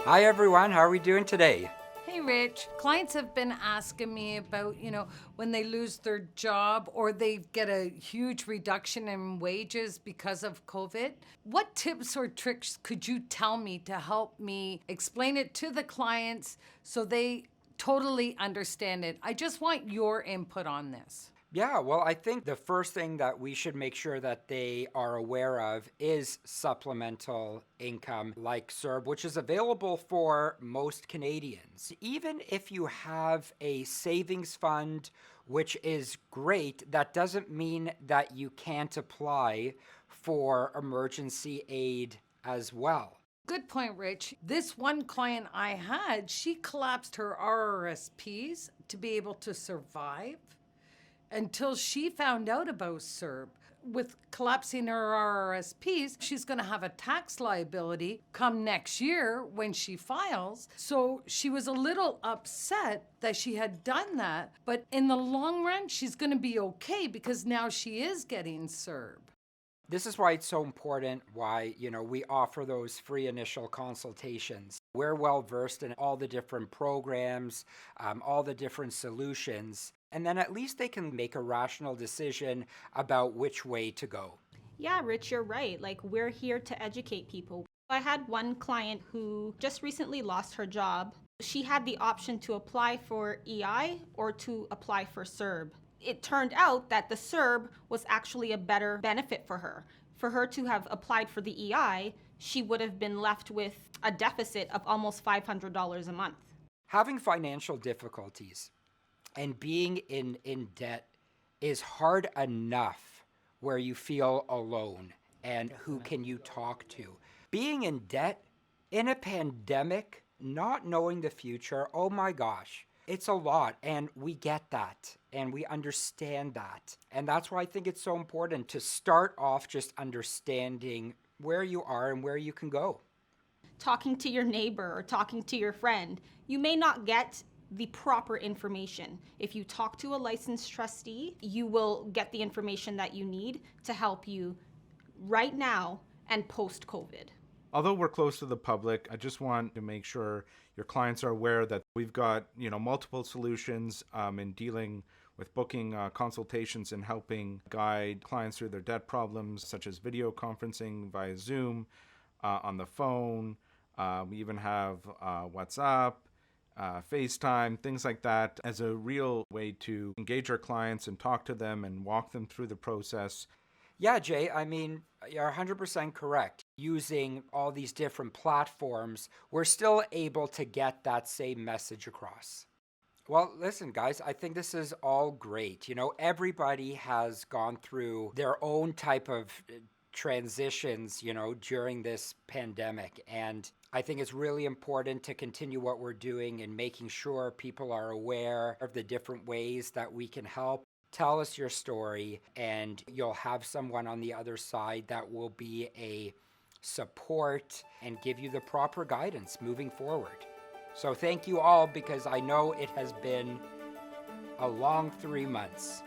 Hi everyone, how are we doing today? Hey, Rich. Clients have been asking me about, when they lose their job or they get a huge reduction in wages because of COVID. What tips or tricks could you tell me to help me explain it to the clients so they totally understand it? I just want your input on this. Yeah, well, I think the first thing that we should make sure that they are aware of is supplemental income like CERB, which is available for most Canadians. Even if you have a savings fund, which is great, that doesn't mean that you can't apply for emergency aid as well. Good point, Rich. This one client I had, she collapsed her RRSPs to be able to survive until she found out about CERB. With collapsing her RRSPs, she's going to have a tax liability come next year when she files. So she was a little upset that she had done that. But in the long run, she's going to be okay because now she is getting CERB. This is why it's so important why, we offer those free initial consultations. We're well versed in all the different programs, all the different solutions, and then at least they can make a rational decision about which way to go. Yeah, Rich, you're right. Like, we're here to educate people. I had one client who just recently lost her job. She had the option to apply for EI or to apply for CERB. It turned out that the CERB was actually a better benefit for her. For her to have applied for the EI, she would have been left with a deficit of almost $500 a month. Having financial difficulties and being in debt is hard enough where you feel alone and who can you talk to. Being in debt in a pandemic, not knowing the future, oh my gosh, it's a lot, and we get that, and we understand that. And that's why I think it's so important to start off just understanding where you are and where you can go. Talking to your neighbor or talking to your friend, you may not get the proper information. If you talk to a licensed trustee, you will get the information that you need to help you right now and post-COVID. Although we're close to the public, I just want to make sure your clients are aware that we've got, multiple solutions in dealing with booking consultations and helping guide clients through their debt problems, such as video conferencing via Zoom, on the phone. We even have WhatsApp, FaceTime, things like that, as a real way to engage our clients and talk to them and walk them through the process. Yeah, Jay, I mean, you're 100% correct. Using all these different platforms, we're still able to get that same message across. Well, listen, guys, I think this is all great. Everybody has gone through their own type of transitions, during this pandemic. And I think it's really important to continue what we're doing and making sure people are aware of the different ways that we can help. Tell us your story, and you'll have someone on the other side that will be a support and give you the proper guidance moving forward. So thank you all, because I know it has been a long 3 months.